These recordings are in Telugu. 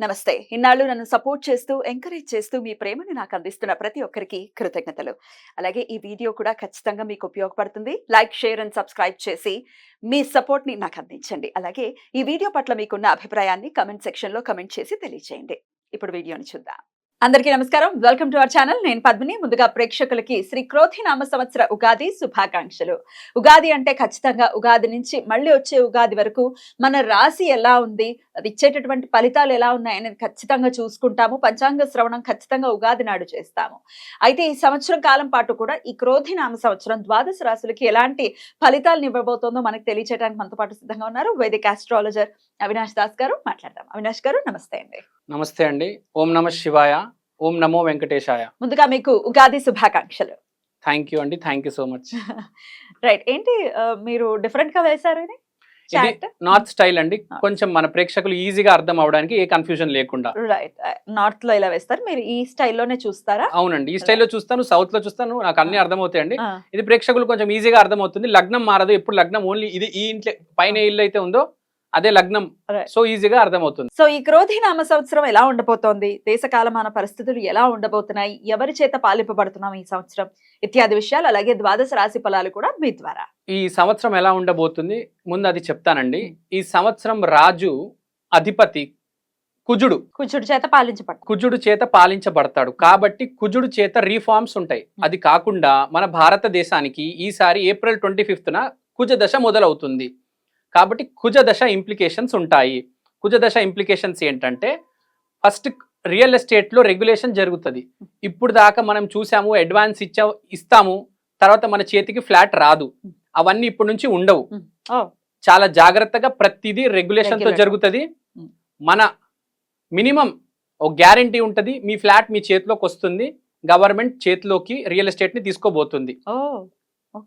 నమస్తే. ఇన్నాళ్ళు నన్ను సపోర్ట్ చేస్తూ, ఎంకరేజ్ చేస్తూ మీ ప్రేమని నాకు అందిస్తున్న ప్రతి ఒక్కరికి కృతజ్ఞతలు. అలాగే ఈ వీడియో కూడా ఖచ్చితంగా మీకు ఉపయోగపడుతుంది. లైక్, షేర్ అండ్ సబ్స్క్రైబ్ చేసి మీ సపోర్ట్‌ని నాకు అందించండి. అలాగే ఈ వీడియో పట్ల మీకున్న అభిప్రాయాన్ని కామెంట్ సెక్షన్‌లో కామెంట్ చేసి తెలియజేయండి. ఇప్పుడు వీడియోని చూద్దాం. అందరికీ నమస్కారం. Welcome to our channel. నేను పద్మిని. ముందుగా ప్రేక్షకులకి శ్రీ క్రోధి నామ సంవత్సర ఉగాది శుభాకాంక్షలు. ఉగాది అంటే ఖచ్చితంగా ఉగాది నుంచి మళ్ళీ వచ్చే ఉగాది వరకు మన రాశి ఎలా ఉంది, అది ఇచ్చేటటువంటి ఫలితాలు ఎలా ఉన్నాయి అనేది ఖచ్చితంగా చూసుకుంటాము. పంచాంగ శ్రవణం ఖచ్చితంగా ఉగాది నాడు చేస్తాము. అయితే ఈ సంవత్సరం కాలం పాటు కూడా ఈ క్రోధి నామ సంవత్సరం ద్వాదశ రాశులకి ఎలాంటి ఫలితాలను ఇవ్వబోతోందో మనకు తెలియచేయడానికి మనతో పాటు సిద్ధంగా ఉన్నారు వైదిక ఆస్ట్రాలజర్ అవినాష్ దాస్ గారు. మాట్లాడదాం. అవినాష్ గారు నమస్తే అండి. నమస్తే అండి. ఓం నమ శివాయ. ఓం నమో వెంకటేశాయ. ముందుగా మీకు ఉగాది శుభాకాంక్షలు. థ్యాంక్ యూ అండి. Thank you so much. Right. ఏంటి మీరు డిఫరెంట్ గా వేశారు ఇది? ఇది నార్త్ స్టైల్ అండి. కొంచెం మన ప్రేక్షకులు ఈజీగా అర్థం అవడానికి ఏ కన్ఫ్యూజన్ లేకుండా. రైట్. నార్త్ లో ఇలా వేస్తారు, మీరు ఈ స్టైల్లోనే చూస్తారా? అవునండి, ఈ స్టైల్లో చూస్తాను, సౌత్ లో చూస్తాను, నాకు అన్ని అర్థమవుతాయండి. ఇది ప్రేక్షకులు కొంచెం ఈజీగా అర్థమవుతుంది. లగ్నం మారదు, ఎప్పుడు లగ్నం ఓన్లీ ఇది ఈ ఇంట్లో పైన ఇల్లు అయితే ఉందో అదే లగ్నం. సో ఈజీగా అర్థమవుతుంది. సో ఈ క్రోధి నామ సంవత్సరం ఎలా ఉండబోతోంది, దేశకాలమాన పరిస్థితులు ఎలా ఉండబోతున్నాయి, ఎవరి చేత పాలింపబడుతున్నాం ఈ సంవత్సరం ఇత్యాది విషయాలు, అలాగే ద్వాదశ రాశి ఫలాలు కూడా మీ ద్వారా. ఈ సంవత్సరం ఎలా ఉండబోతుంది ముందు అది చెప్తానండి. ఈ సంవత్సరం రాజు అధిపతి కుజుడు కుజుడు చేత పాలించబడతాడు. కాబట్టి కుజుడు చేత రీఫార్మ్స్ ఉంటాయి. అది కాకుండా మన భారతదేశానికి ఈసారి ఏప్రిల్ 25న కుజ దశ మొదలవుతుంది. కాబట్టి కుజ దశ ఇంప్లికేషన్స్ ఉంటాయి. కుజ దశ ఇంప్లికేషన్స్ ఏంటంటే, ఫస్ట్ రియల్ ఎస్టేట్లో రెగ్యులేషన్ జరుగుతుంది. ఇప్పుడు దాకా మనం చూసాము, అడ్వాన్స్ ఇస్తాము, తర్వాత మన చేతికి ఫ్లాట్ రాదు. అవన్నీ ఇప్పటి నుంచి ఉండవు. చాలా జాగ్రత్తగా ప్రతిదీ రెగ్యులేషన్తో జరుగుతుంది. మన మినిమం ఒక గ్యారంటీ ఉంటుంది, మీ ఫ్లాట్ మీ చేతిలోకి వస్తుంది. గవర్నమెంట్ చేతిలోకి రియల్ ఎస్టేట్ని తీసుకోబోతుంది.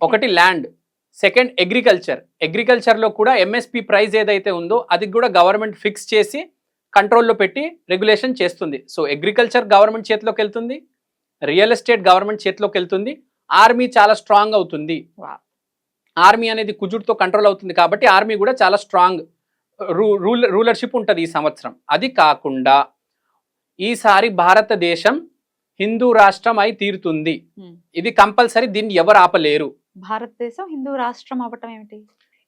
ఒకటి ల్యాండ్, సెకండ్ అగ్రికల్చర్లో కూడా ఎంఎస్పి ప్రైస్ ఏదైతే ఉందో అది కూడా గవర్నమెంట్ ఫిక్స్ చేసి కంట్రోల్లో పెట్టి రెగ్యులేషన్ చేస్తుంది. సో అగ్రికల్చర్ గవర్నమెంట్ చేతిలోకి వెళ్తుంది, రియల్ ఎస్టేట్ గవర్నమెంట్ చేతిలోకి వెళ్తుంది. ఆర్మీ చాలా స్ట్రాంగ్ అవుతుంది. ఆర్మీ అనేది కుజుడితో కంట్రోల్ అవుతుంది కాబట్టి ఆర్మీ కూడా చాలా స్ట్రాంగ్ రూలర్షిప్ ఉంటుంది ఈ సంవత్సరం. అది కాకుండా ఈసారి భారతదేశం హిందూ రాష్ట్రం అయి తీరుతుంది. ఇది కంపల్సరీ, దీన్ని ఎవరు ఆపలేరు. భారతదేశం హిందూ రాష్ట్రం అవ్వటం ఏమిటి?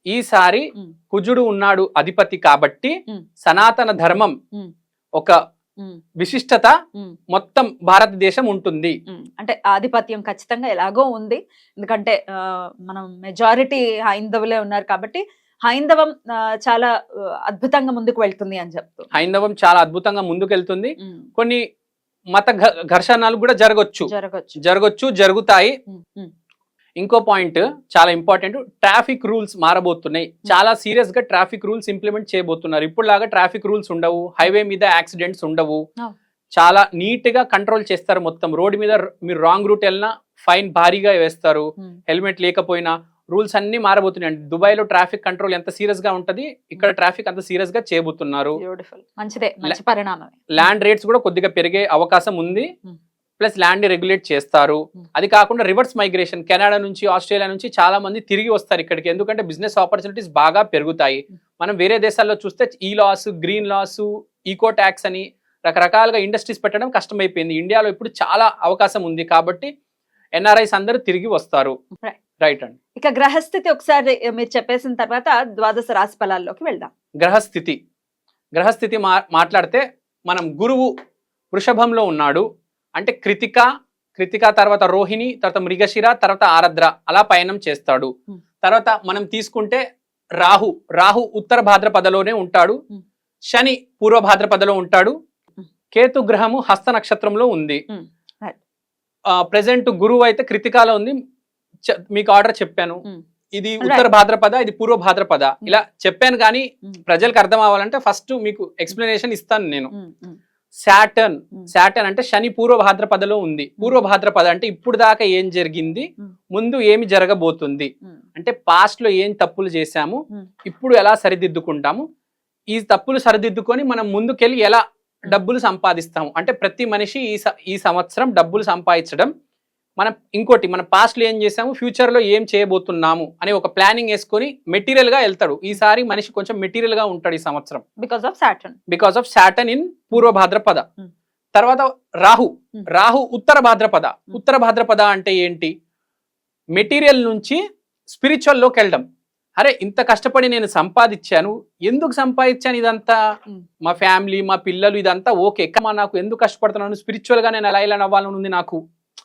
ఈసారి కుజుడు ఉన్నాడు అధిపతి కాబట్టి సనాతన ధర్మం ఒక విశిష్టత మొత్తం భారతదేశం ఉంటుంది. అంటే ఆధిపత్యం ఖచ్చితంగా ఎలాగో ఉంది, ఎందుకంటే మనం మెజారిటీ హైందవులే ఉన్నారు కాబట్టి హైందవం చాలా అద్భుతంగా ముందుకు వెళ్తుంది అని చెప్తూ. హైందవం చాలా అద్భుతంగా ముందుకు వెళ్తుంది. కొన్ని మత ఘర్షణలు కూడా జరుగుతాయి. ఇంకో పాయింట్ చాలా ఇంపార్టెంట్, ట్రాఫిక్ రూల్స్ మారబోతున్నాయి. చాలా సీరియస్ గా ట్రాఫిక్ రూల్స్ ఇంప్లిమెంట్ చేయబోతున్నారు. ఇప్పుడు లాగా ట్రాఫిక్ రూల్స్ ఉండవు, హైవే మీద యాక్సిడెంట్స్ ఉండవు. చాలా నీట్ గా కంట్రోల్ చేస్తారు. మొత్తం రోడ్డు మీద మీరు రాంగ్ రూట్ వెళ్ళినా ఫైన్ భారీగా వేస్తారు. హెల్మెట్ లేకపోయినా రూల్స్ అన్ని మారబోతున్నాయి. దుబాయ్ లో ట్రాఫిక్ కంట్రోల్ ఎంత సీరియస్ గా ఉంటది, ఇక్కడ ట్రాఫిక్ అంత సీరియస్ గా చేయబోతున్నారు. ల్యాండ్ రేట్స్ కూడా కొద్దిగా పెరిగే అవకాశం ఉంది. ప్లస్ ల్యాండ్ రెగ్యులేట్ చేస్తారు. అది కాకుండా రివర్స్ మైగ్రేషన్, కెనడా నుంచి ఆస్ట్రేలియా నుంచి చాలా మంది తిరిగి వస్తారు ఇక్కడికి. ఎందుకంటే బిజినెస్ ఆపర్చునిటీస్ బాగా పెరుగుతాయి. మనం వేరే దేశాల్లో చూస్తే ఈ laws, green laws, eco tax అని రకరకాలుగా ఇండస్ట్రీస్ పెట్టడం కష్టమైపోయింది. ఇండియాలో ఇప్పుడు చాలా అవకాశం ఉంది కాబట్టి ఎన్ఆర్ఐస్ అందరూ తిరిగి వస్తారు. రైట్ అండి. ఇక గ్రహస్థితి ఒకసారి మీరు చెప్పేసిన తర్వాత ద్వాదశ రాశి ఫలాల్లోకి వెళ్దాం. గ్రహస్థితి మాట్లాడితే మనం గురువు వృషభంలో ఉన్నాడు. అంటే కృతిక తర్వాత రోహిణి, తర్వాత మృగశిర, తర్వాత ఆరద్ర అలా పయనం చేస్తాడు. తర్వాత మనం తీసుకుంటే రాహు ఉత్తర భాద్రపదలోనే ఉంటాడు. శని పూర్వ భాద్రపదలో ఉంటాడు. కేతు గ్రహము హస్త నక్షత్రంలో ఉంది. ప్రెసెంట్ గురువు అయితే కృతికాలో ఉంది. మీకు ఆర్డర్ చెప్పాను, ఇది ఉత్తర భాద్రపద, ఇది పూర్వ భాద్రపద, ఇలా చెప్పాను. కానీ ప్రజలకు అర్థం అవ్వాలంటే ఫస్ట్ మీకు ఎక్స్ప్లెనేషన్ ఇస్తాను నేను. శాటర్న్ అంటే శని పూర్వ భాద్రపదలో ఉంది. పూర్వ భాద్రపద అంటే ఇప్పుడు దాకా ఏం జరిగింది, ముందు ఏమి జరగబోతుంది, అంటే పాస్ట్ లో ఏం తప్పులు చేశాము, ఇప్పుడు ఎలా సరిదిద్దుకుంటాము, ఈ తప్పులు సరిదిద్దుకొని మనం ముందుకెళ్ళి ఎలా డబ్బులు సంపాదిస్తాము. అంటే ప్రతి మనిషి ఈ సంవత్సరం డబ్బులు సంపాదించడం మనం ఇంకోటి మన పాస్ట్ లో ఏం చేసాము, ఫ్యూచర్ లో ఏం చేయబోతున్నాము అని ఒక ప్లానింగ్ వేసుకొని మెటీరియల్ గా వెళ్తాడు. ఈసారి మనిషి కొంచెం మెటీరియల్ గా ఉంటాడు ఈ సంవత్సరం బికాస్ ఆఫ్ సాటర్న్ ఇన్ పూర్వ భాద్రపద. తర్వాత రాహు ఉత్తర భాద్రపద. ఉత్తర భాద్రపద అంటే ఏంటి, మెటీరియల్ నుంచి స్పిరిచువల్ లోకి వెళ్ళడం. అరే ఇంత కష్టపడి నేను సంపాదించాను, ఎందుకు సంపాదించాను ఇదంతా, మా ఫ్యామిలీ మా పిల్లలు ఇదంతా ఓకే, నాకు ఎందుకు కష్టపడుతున్నాను, స్పిరిచువల్ గా నేను ఎలా అవ్వాలని ఉంది నాకు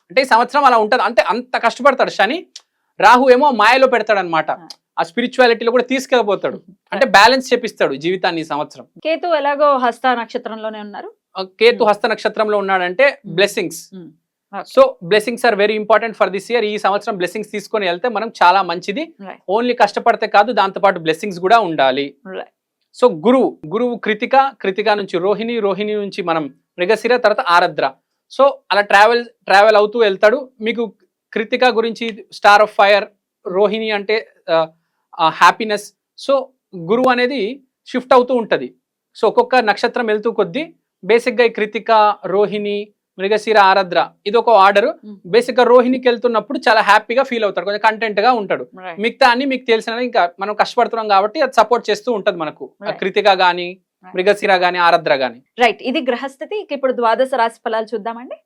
అంటే ఈ సంవత్సరం అలా ఉంటది. అంటే అంత కష్టపడతాడు శని. రాహు ఏమో మాయలో పెడతాడు అనమాట, ఆ స్పిరిచువాలిటీలో కూడా తీసుకెళ్ళిపోతాడు, అంటే బ్యాలెన్స్ చేపిస్తాడు జీవితాన్ని ఈ సంవత్సరం. కేతు ఎలాగో హస్త నక్షత్రంలోనే ఉన్నారు. కేతు హస్త నక్షత్రంలో ఉన్నాడంటే blessings. So blessings are very important for this year. ఈ సంవత్సరం బ్లెస్సింగ్స్ తీసుకొని వెళ్తే మనం చాలా మంచిది. ఓన్లీ కష్టపడితే కాదు, దాంతో పాటు బ్లెస్సింగ్స్ కూడా ఉండాలి. సో గురువు కృతిక నుంచి రోహిణి నుంచి మనం మృగశిర, తర్వాత ఆరద్ర. సో అలా ట్రావెల్ అవుతూ వెళ్తాడు. మీకు కృతిక గురించి స్టార్ ఆఫ్ ఫైర్, రోహిణి అంటే హ్యాపీనెస్. సో గురువు అనేది షిఫ్ట్ అవుతూ ఉంటది. సో ఒక్కొక్క నక్షత్రం వెళ్తూ కొద్దీ బేసిక్ గా ఈ కృతిక, రోహిణి, మృగశిర, ఆరద్ర ఇది ఒక ఆర్డర్. బేసిక్ గా రోహిణికి వెళ్తున్నప్పుడు చాలా హ్యాపీగా ఫీల్ అవుతాడు, కొంచెం కంటెంట్ గా ఉంటాడు. మిగతా అన్ని మీకు తెలిసిన ఇంకా మనం కష్టపడుతున్నాం కాబట్టి అది సపోర్ట్ చేస్తూ ఉంటది మనకు, కృతిక గాని మృగశిర గాని ఆరద్ర గాని. రైట్, ఇది గ్రహస్థితి. ఇప్పుడు ద్వాదశ రాశి ఫలాలు చూద్దామండి.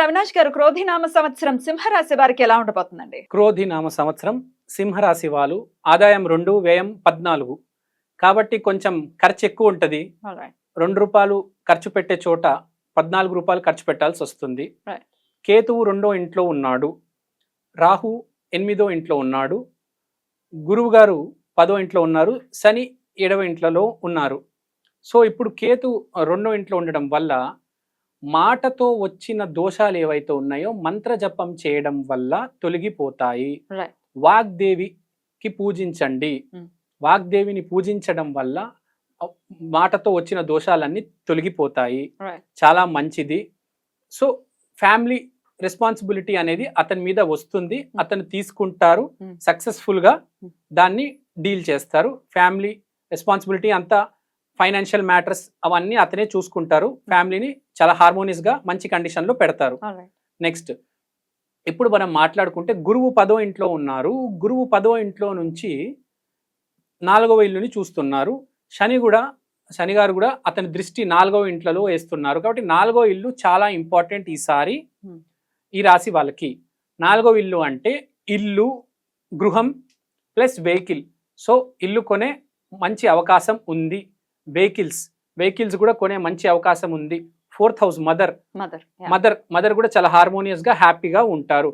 అవినాష్ గారు, క్రోధినామ సంవత్సరం సింహరాశి వారికి ఎలా ఉండబోతుందండి? క్రోధినామ సంవత్సరం సింహరాశి వాళ్ళు ఆదాయం 2, వ్యయం 14 కాబట్టి కొంచెం ఖర్చు ఎక్కువ ఉంటది. ₹2 ఖర్చు పెట్టే చోట ₹14 ఖర్చు పెట్టాల్సి వస్తుంది. కేతువు 2వ ఇంట్లో ఉన్నాడు, రాహు 8వ ఇంట్లో ఉన్నాడు, గురువు గారు 10వ ఇంట్లో ఉన్నారు, శని 7వ ఇంట్లో ఉన్నారు. సో ఇప్పుడు కేతు 2వ ఇంట్లో ఉండడం వల్ల మాటతో వచ్చిన దోషాలు ఏవైతే ఉన్నాయో మంత్ర జపం చేయడం వల్ల తొలగిపోతాయి. వాగ్దేవికి పూజించండి. వాగ్దేవిని పూజించడం వల్ల మాటతో వచ్చిన దోషాలన్నీ తొలగిపోతాయి, చాలా మంచిది. సో ఫ్యామిలీ రెస్పాన్సిబిలిటీ అనేది అతని మీద వస్తుంది, అతను తీసుకుంటారు, సక్సెస్ఫుల్ గా దాన్ని డీల్ చేస్తారు. ఫ్యామిలీ రెస్పాన్సిబిలిటీ అంతా, ఫైనాన్షియల్ మ్యాటర్స్ అవన్నీ అతనే చూసుకుంటారు. ఫ్యామిలీని చాలా హార్మోనియస్ గా మంచి కండిషన్ లో పెడతారు. నెక్స్ట్ ఇప్పుడు మనం మాట్లాడుకుంటే గురువు 10వ ఇంట్లో ఉన్నారు. గురువు 10వ ఇంట్లో నుంచి 4వ ఇల్లుని చూస్తున్నారు. శని గారు కూడా అతని దృష్టి 4వ ఇంట్లో వేస్తున్నారు. కాబట్టి 4వ ఇల్లు చాలా ఇంపార్టెంట్ ఈసారి ఈ రాశి వాళ్ళకి. 4వ ఇల్లు అంటే ఇల్లు, గృహం ప్లస్ వెహికల్. సో ఇల్లు కొనే మంచి అవకాశం ఉంది. వెహికల్స్ కూడా కొనే మంచి అవకాశం ఉంది. 4th హౌస్ మదర్ కూడా చాలా హార్మోనియస్ గా హ్యాపీగా ఉంటారు.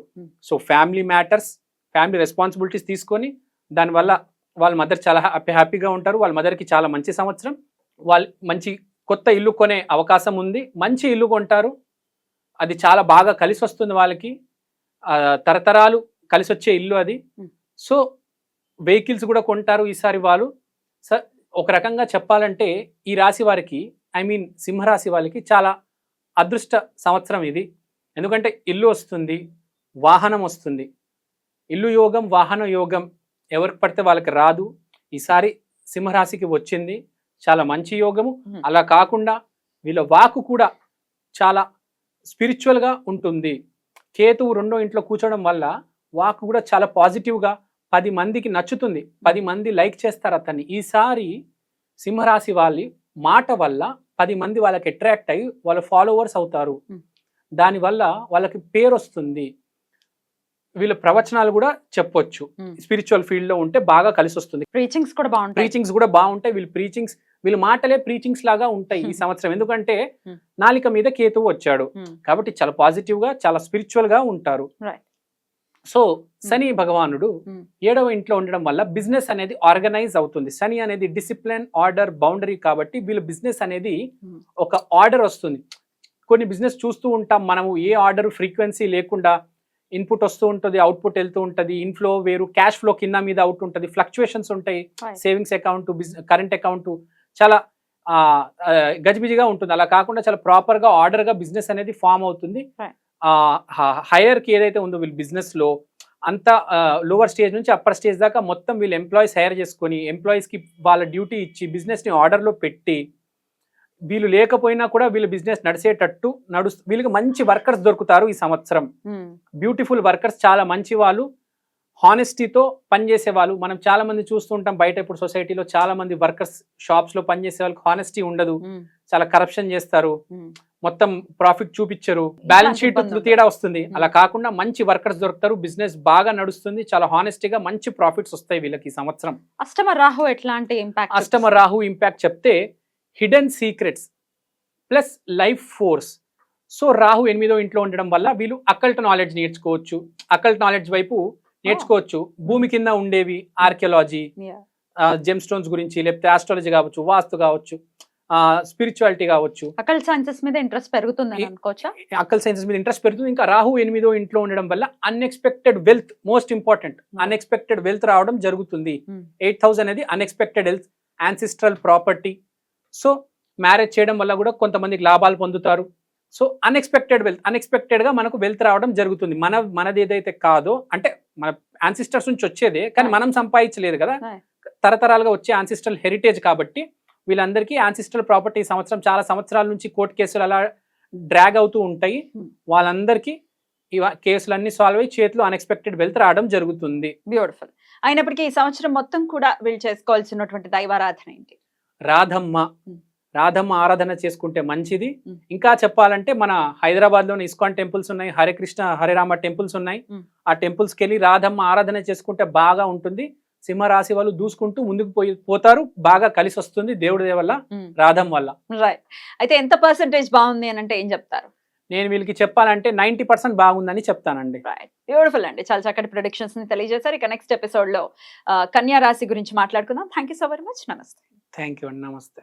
So family matters, family responsibilities తీసుకొని దానివల్ల వాళ్ళ మదర్ చాలా హ్యాపీగా ఉంటారు. వాళ్ళ మదర్కి చాలా మంచి సంవత్సరం. వాళ్ళు మంచి కొత్త ఇల్లు కొనే అవకాశం ఉంది. మంచి ఇల్లు కొంటారు, అది చాలా బాగా కలిసి వస్తుంది వాళ్ళకి, తరతరాలు కలిసి వచ్చే ఇల్లు అది. సో వెహికల్స్ కూడా కొంటారు ఈసారి వాళ్ళు. ఒక రకంగా చెప్పాలంటే ఈ రాశి వారికి, సింహరాశి వాళ్ళకి చాలా అదృష్ట సంవత్సరం ఇది. ఎందుకంటే ఇల్లు వస్తుంది, వాహనం వస్తుంది. ఇల్లు యోగం, వాహన యోగం ఎవరికి పడితే వాళ్ళకి రాదు. ఈసారి సింహరాశికి వచ్చింది, చాలా మంచి యోగము. అలా కాకుండా వీళ్ళ వాకు కూడా చాలా స్పిరిచువల్ గా ఉంటుంది. కేతువు 2వ ఇంట్లో కూర్చోవడం వల్ల వాకు కూడా చాలా పాజిటివ్గా 10 మందికి నచ్చుతుంది, 10 మంది లైక్ చేస్తారు అతన్ని. ఈసారి సింహరాశి వాళ్ళ మాట వల్ల 10 మంది వాళ్ళకి అట్రాక్ట్ అయ్యి వాళ్ళ ఫాలోవర్స్ అవుతారు. దానివల్ల వాళ్ళకి పేరు వస్తుంది. వీళ్ళ ప్రవచనాలు కూడా చెప్పొచ్చు. స్పిరిచువల్ ఫీల్డ్ లో ఉంటే బాగా కలిసి వస్తుంది. ప్రీచింగ్స్ కూడా బాగుంటాయి. వీళ్ళ మాటలే ప్రీచింగ్స్ లాగా ఉంటాయి ఈ సంవత్సరం. ఎందుకంటే నాలిక మీద కేతువు వచ్చాడు కాబట్టి చాలా పాజిటివ్ గా, చాలా స్పిరిచువల్ గా ఉంటారు. సో శని భగవానుడు 7వ ఇంట్లో ఉండడం వల్ల బిజినెస్ అనేది ఆర్గనైజ్ అవుతుంది. శని అనేది డిసిప్లిన్, ఆర్డర్, బౌండరీ. కాబట్టి వీళ్ళ బిజినెస్ అనేది ఒక ఆర్డర్ వస్తుంది. కొన్ని బిజినెస్ చూస్తూ ఉంటాం మనము, ఏ ఆర్డర్ ఫ్రీక్వెన్సీ లేకుండా ఇన్పుట్ వస్తూ ఉంటుంది, అవుట్పుట్ వెళ్తూ ఉంటుంది. ఇన్ఫ్లో వేరు, క్యాష్ ఫ్లో కింద మీద అవుట్ ఉంటుంది, ఫ్లక్చుయేషన్స్ ఉంటాయి. సేవింగ్స్ అకౌంట్, కరెంట్ అకౌంట్ చాలా గజిబిజిగా ఉంటుంది. అలా కాకుండా చాలా ప్రాపర్ గా, ఆర్డర్ గా బిజినెస్ అనేది ఫామ్ అవుతుంది. హైయర్ కి ఏదైతే ఉందో వీళ్ళ బిజినెస్ లో అంతా లోవర్ స్టేజ్ నుంచి అప్పర్ స్టేజ్ దాకా మొత్తం వీళ్ళు ఎంప్లాయీస్ హైర్ చేసుకొని, ఎంప్లాయీస్ కి వాళ్ళ డ్యూటీ ఇచ్చి, బిజినెస్ ని ఆర్డర్ లో పెట్టి వీళ్ళు లేకపోయినా కూడా వీళ్ళ బిజినెస్ నడిచేటట్టు వీళ్ళకి మంచి వర్కర్స్ దొరుకుతారు ఈ సంవత్సరం. బ్యూటిఫుల్ వర్కర్స్, చాలా మంచి వాళ్ళు, హానెస్టీతో పనిచేసే వాళ్ళు. మనం చాలా మంది చూస్తుంటాం బయట ఇప్పుడు సొసైటీలో చాలా మంది వర్కర్స్ షాప్స్ లో పనిచేసే వాళ్ళకి హానెస్టీ ఉండదు, చాలా కరప్షన్ చేస్తారు, మొత్తం ప్రాఫిట్ చూపించరు, బ్యాలెన్స్ షీట్ తేడా వస్తుంది. అలా కాకుండా మంచి వర్కర్స్ దొరుకుతారు, బిజినెస్ బాగా నడుస్తుంది, చాలా హానెస్టీగా మంచి ప్రాఫిట్స్ వస్తాయి వీళ్ళకి ఈ సంవత్సరం. అష్టమ రాహు ఎట్లాంటి ఇంపాక్ట్? అష్టమ రాహు ఇంపాక్ట్ చెప్తే hidden secrets plus life force. So Rahu 8వ ఇంట్లో ఉండడం వల్ల వీళ్ళు అకల్ట్ నాలెడ్జ్ నేర్చుకోవచ్చు, అకల్ట్ నాలెడ్జ్ వైపు నేర్చుకోవచ్చు. భూమి కింద ఉండేవి ఆర్కియాలజీ, జెమ్ స్టోన్స్ గురించి, లేకపోతే ఆస్ట్రాలజీ కావచ్చు, వాస్తు కావచ్చు, స్పిరిచువాలిటీ కావచ్చు. అకల్ట్ సైన్సెస్ మీద ఇంట్రెస్ట్ పెరుగుతుంది అనుకోవచ్చా? అకల్ట్ సైన్సెస్ మీద ఇంట్రెస్ట్ పెరుగుతుంది. ఇంకా రాహు 8వ ఇంట్లో ఉండడం వల్ల unexpected wealth, most important, unexpected wealth రావడం జరుగుతుంది. 8,000 అనేది unexpected wealth, ancestral property. So marriage చేయడం వల్ల కూడా కొంతమందికి లాభాలు పొందుతారు. సో అన్ఎక్స్పెక్టెడ్ వెల్త్, అన్ఎక్స్పెక్టెడ్ గా మనకు వెల్త్ రావడం జరుగుతుంది. మనది ఏదైతే కాదో, అంటే మన యాన్సిస్టర్స్ నుంచి వచ్చేదే, కానీ మనం సంపాదించలేదు కదా, తరతరాలుగా వచ్చే యాన్సిస్ట్రల్ హెరిటేజ్. కాబట్టి వీళ్ళందరికీ యాన్సిస్ట్రల్ ప్రాపర్టీ సంవత్సరం, చాలా సంవత్సరాల నుంచి కోర్టు కేసులు అలా డ్రాగ్ అవుతూ ఉంటాయి. వాళ్ళందరికీ ఈ కేసులన్నీ సాల్వ్ అయ్యి చేతిలో అన్ఎక్స్పెక్టెడ్ వెల్త్ రావడం జరుగుతుంది. బ్యూటిఫుల్. అయినప్పటికీ ఈ సంవత్సరం మొత్తం కూడా వీళ్ళు చేసుకోవాల్సినటువంటి దైవారాధన ఏంటి? రాధమ్మ ఆరాధన చేసుకుంటే మంచిది. ఇంకా చెప్పాలంటే మన హైదరాబాద్ లోని ఇస్కాన్ టెంపుల్స్ ఉన్నాయి, హరే కృష్ణ హరే రామ టెంపుల్స్ ఉన్నాయి. ఆ టెంపుల్స్ కి వెళ్ళి రాధమ్మ ఆరాధన చేసుకుంటే బాగా ఉంటుంది. సింహరాశి వాళ్ళు దూసుకుంటూ ముందుకు పోతారు, బాగా కలిసి వస్తుంది దేవుడి వల్ల, రాధమ్మ వల్ల. రైట్. అయితే ఎంత పర్సెంటేజ్ బాగుంది అని అంటే ఏం చెప్తారు? నేను వీళ్ళకి చెప్పాలంటే 90% బాగుందని చెప్తానండి. బ్యూటిఫుల్ అండి, చాలా చక్కటి ప్రొడిక్షన్స్ ని తెలియజేశారు. ఇక నెక్స్ట్ ఎపిసోడ్ లో కన్యా రాశి గురించి మాట్లాడుకుందాం. Thank you so very much. నమస్తే. థ్యాంక్ యూ అండి. నమస్తే.